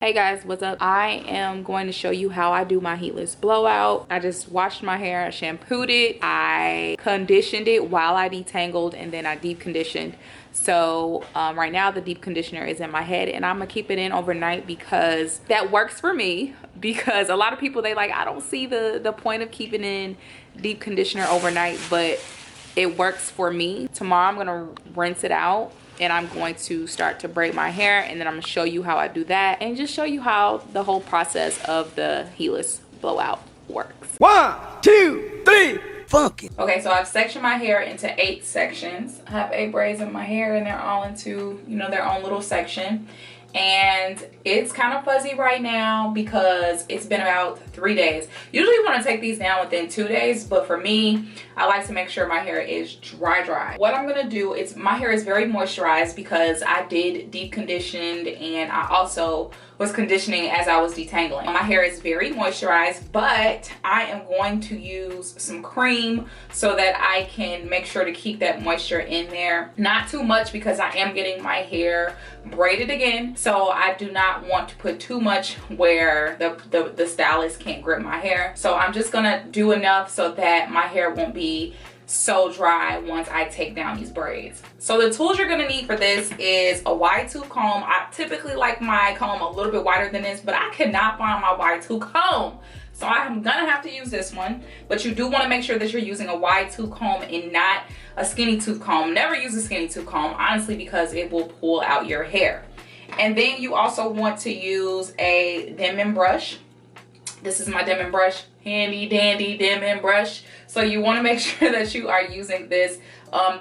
Hey guys, what's up? I am going to show you how I do my heatless blowout. I just washed my hair, I shampooed it, I conditioned it while I detangled, and then I deep conditioned. So right now the deep conditioner is in my head, and I'm gonna keep it in overnight because that works for me. Because a lot of people, they like, I don't see the point of keeping in deep conditioner overnight, but it works for me. Tomorrow I'm gonna rinse it out and I'm going to start to braid my hair, and then I'm gonna show you how I do that and just show you how the whole process of the heatless blowout works. 1, 2, 3, funky. Okay, so I've sectioned my hair into 8 sections. I have 8 braids in my hair, and they're all into, you know, their own little section. And it's kind of fuzzy right now because it's been about 3 days. Usually you want to take these down within 2 days, but for me, I like to make sure my hair is dry. What I'm gonna do is, my hair is very moisturized because I did deep conditioned, and I also was conditioning as I was detangling. My hair is very moisturized, but I am going to use some cream so that I can make sure to keep that moisture in there. Not too much because I am getting my hair braided again, so I do not want to put too much where the stylist can't grip my hair. So I'm just gonna do enough so that my hair won't be so dry once I take down these braids. So the tools you're gonna need for this is a wide tooth comb. I typically like my comb a little bit wider than this, but I cannot find my wide tooth comb, so I'm gonna have to use this one. But you do want to make sure that you're using a wide tooth comb and not a skinny tooth comb. Never use a skinny tooth comb, honestly, because it will pull out your hair. And then you also want to use a Denman brush. This is my Denman brush, handy dandy Denman brush. So you want to make sure that you are using this.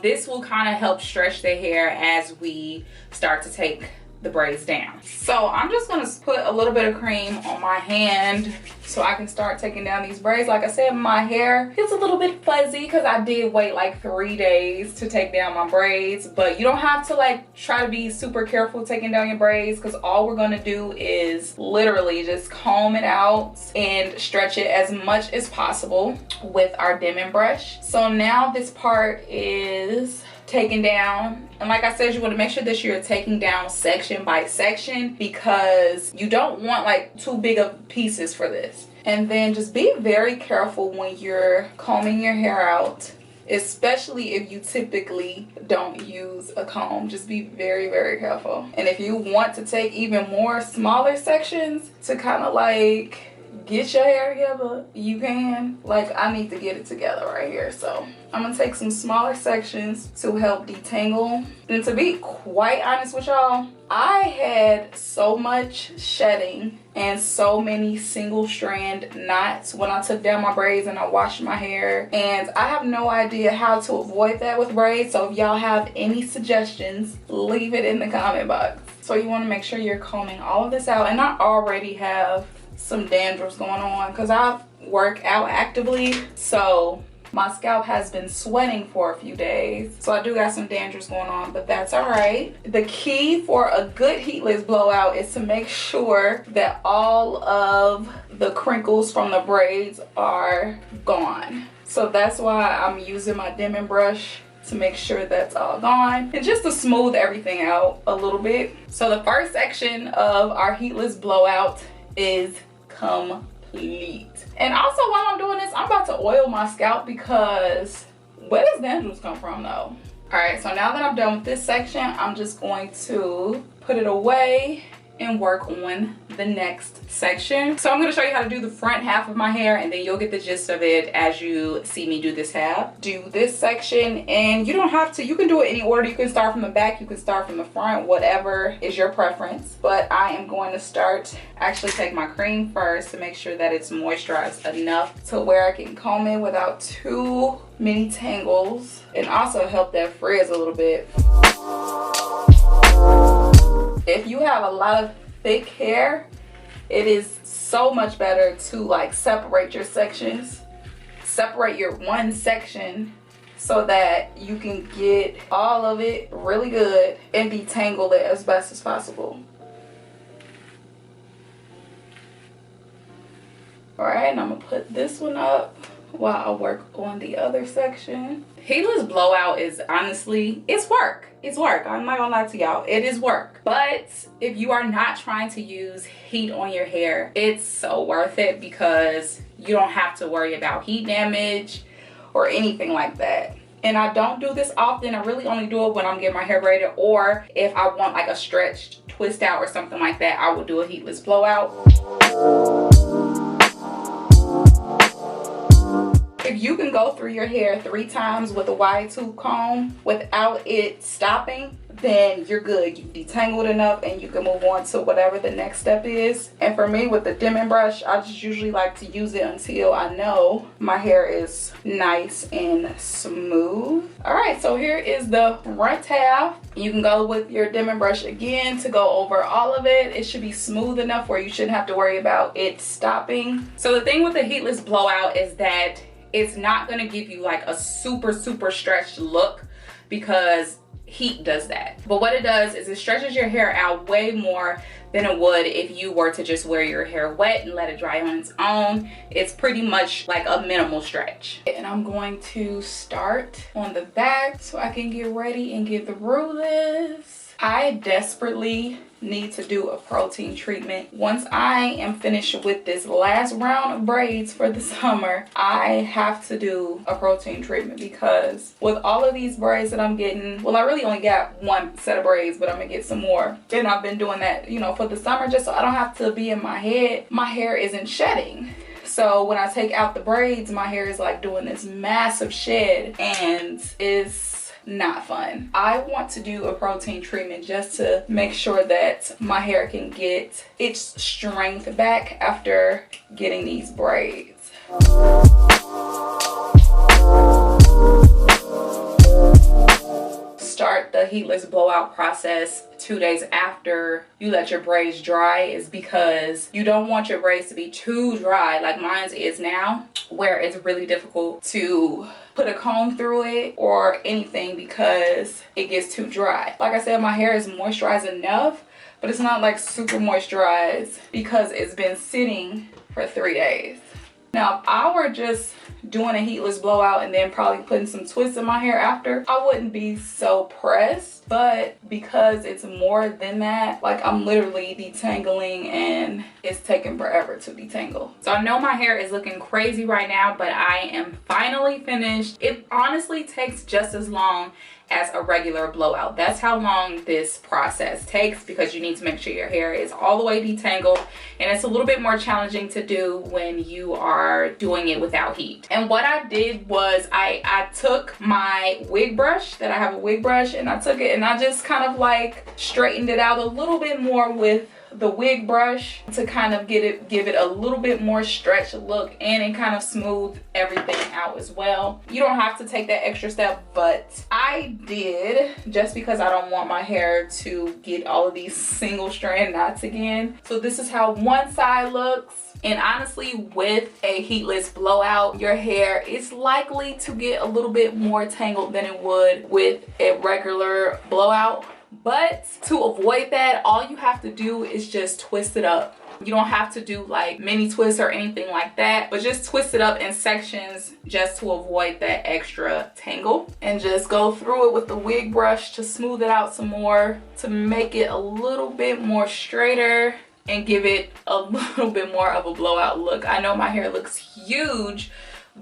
This will kind of help stretch the hair as we start to take the braids down. So I'm just going to put a little bit of cream on my hand so I can start taking down these braids. Like I said, my hair is a little bit fuzzy because I did wait like 3 days to take down my braids, but you don't have to like try to be super careful taking down your braids, because all we're going to do is literally just comb it out and stretch it as much as possible with our Denman brush. So now this part is taken down, and like I said, you want to make sure that you're taking down section by section because you don't want like too big of pieces for this. And then just be very careful when you're combing your hair out, especially if you typically don't use a comb. Just be very careful. And if you want to take even more smaller sections to kind of like get your hair together, you can. Like, I need to get it together right here, so I'm gonna take some smaller sections to help detangle. And to be quite honest with y'all, I had so much shedding and so many single strand knots when I took down my braids and I washed my hair, and I have no idea how to avoid that with braids. So if y'all have any suggestions, leave it in the comment box. So you want to make sure you're combing all of this out. And I already have some dandruff going on because I work out actively, so my scalp has been sweating for a few days, so I do got some dandruff going on, but that's all right. The key for a good heatless blowout is to make sure that all of the crinkles from the braids are gone. So that's why I'm using my Denman brush to make sure that's all gone and just to smooth everything out a little bit. So the first section of our heatless blowout is complete. And also, while I'm doing this, I'm about to oil my scalp because where does dandruff come from though? All right, so now that I'm done with this section, I'm just going to put it away and work on the next section. So I'm going to show you how to do the front half of my hair, and then you'll get the gist of it as you see me do this half. Do this section, and you don't have to, you can do it any order. You can start from the back, you can start from the front, whatever is your preference. But I am going to start, actually take my cream first to make sure that it's moisturized enough to where I can comb it without too many tangles, and also help that frizz a little bit. If you have a lot of thick hair, it is so much better to like separate your sections. Separate your one section so that you can get all of it really good and detangle it as best as possible. All right, and I'm gonna put this one up while I work on the other section. Heatless blowout is honestly, it's work. It's work. I'm not gonna lie to y'all. It is work. But if you are not trying to use heat on your hair, it's so worth it because you don't have to worry about heat damage or anything like that. And I don't do this often. I really only do it when I'm getting my hair braided, or if I want like a stretched twist out or something like that, I will do a heatless blowout. If you can go through your hair 3 times with a wide tooth comb without it stopping, then you're good. You've detangled enough and you can move on to whatever the next step is. And for me, with the dimming brush, I just usually like to use it until I know my hair is nice and smooth. All right, so here is the front half. You can go with your dimming brush again to go over all of it. It should be smooth enough where you shouldn't have to worry about it stopping. So the thing with the heatless blowout is that it's not going to give you like a super stretched look because heat does that. But what it does is it stretches your hair out way more than it would if you were to just wear your hair wet and let it dry on its own. It's pretty much like a minimal stretch. And I'm going to start on the back so I can get ready and get through this. I desperately need to do a protein treatment. Once I am finished with this last round of braids for the summer, I have to do a protein treatment because with all of these braids that I'm getting, well, I really only got 1 set of braids, but I'm gonna get some more. And I've been doing that, you know, for the summer just so I don't have to be in my head. My hair isn't shedding. So when I take out the braids, my hair is like doing this massive shed and it's not fun. I want to do a protein treatment just to make sure that my hair can get its strength back after getting these braids. Start the heatless blowout process 2 days after you let your braids dry is because you don't want your braids to be too dry like mine is now, where it's really difficult to put a comb through it or anything because it gets too dry. Like I said, my hair is moisturized enough, but it's not like super moisturized because it's been sitting for 3 days. Now, if I were just doing a heatless blowout and then probably putting some twists in my hair after, I wouldn't be so pressed. But because it's more than that, like I'm literally detangling and it's taking forever to detangle. So I know my hair is looking crazy right now, but I am finally finished. It honestly takes just as long as a regular blowout. That's how long this process takes because you need to make sure your hair is all the way detangled, and it's a little bit more challenging to do when you are doing it without heat. And what I did was I took my wig brush, that I have a wig brush, and I took it and I just kind of like straightened it out a little bit more with the wig brush to kind of give it a little bit more stretched look, and it kind of smooth everything out as well. You don't have to take that extra step, but I did just because I don't want my hair to get all of these single strand knots again. So this is how one side looks. And honestly, with a heatless blowout, your hair is likely to get a little bit more tangled than it would with a regular blowout. But to avoid that, all you have to do is just twist it up. You don't have to do like mini twists or anything like that, but just twist it up in sections just to avoid that extra tangle. And just go through it with the wig brush to smooth it out some more, to make it a little bit more straighter and give it a little bit more of a blowout look. I know my hair looks huge,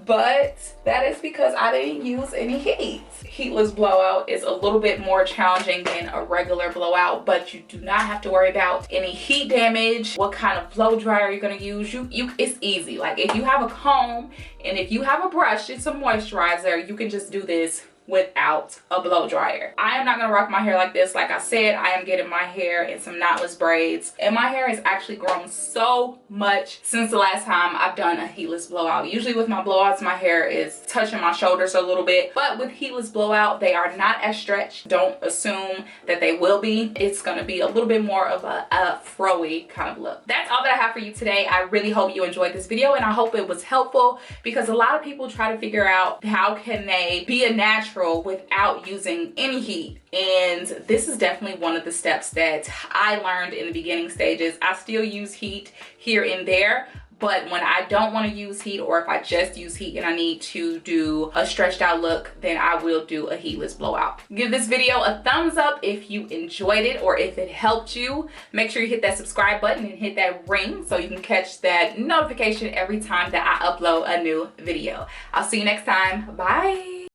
but that is because I didn't use any heat. Heatless blowout is a little bit more challenging than a regular blowout, but you do not have to worry about any heat damage. What kind of blow dryer you're gonna use, it's easy. Like if you have a comb and if you have a brush and some moisturizer, you can just do this without a blow dryer. I am not gonna rock my hair like this. Like I said, I am getting my hair in some knotless braids, and my hair has actually grown so much since the last time I've done a heatless blowout. Usually with my blowouts, my hair is touching my shoulders a little bit, but with heatless blowout, they are not as stretched. Don't assume that they will be. It's gonna be a little bit more of a fro-y kind of look. That's all that I have for you today. I really hope you enjoyed this video, and I hope it was helpful, because a lot of people try to figure out how can they be a natural without using any heat. And this is definitely one of the steps that I learned in the beginning stages. I still use heat here and there, But when I don't want to use heat, or if I just use heat and I need to do a stretched out look, then I will do a heatless blowout. Give this video a thumbs up if you enjoyed it or if it helped you. Make sure you hit that subscribe button and hit that ring so you can catch that notification every time that I upload a new video. I'll see you next time. Bye.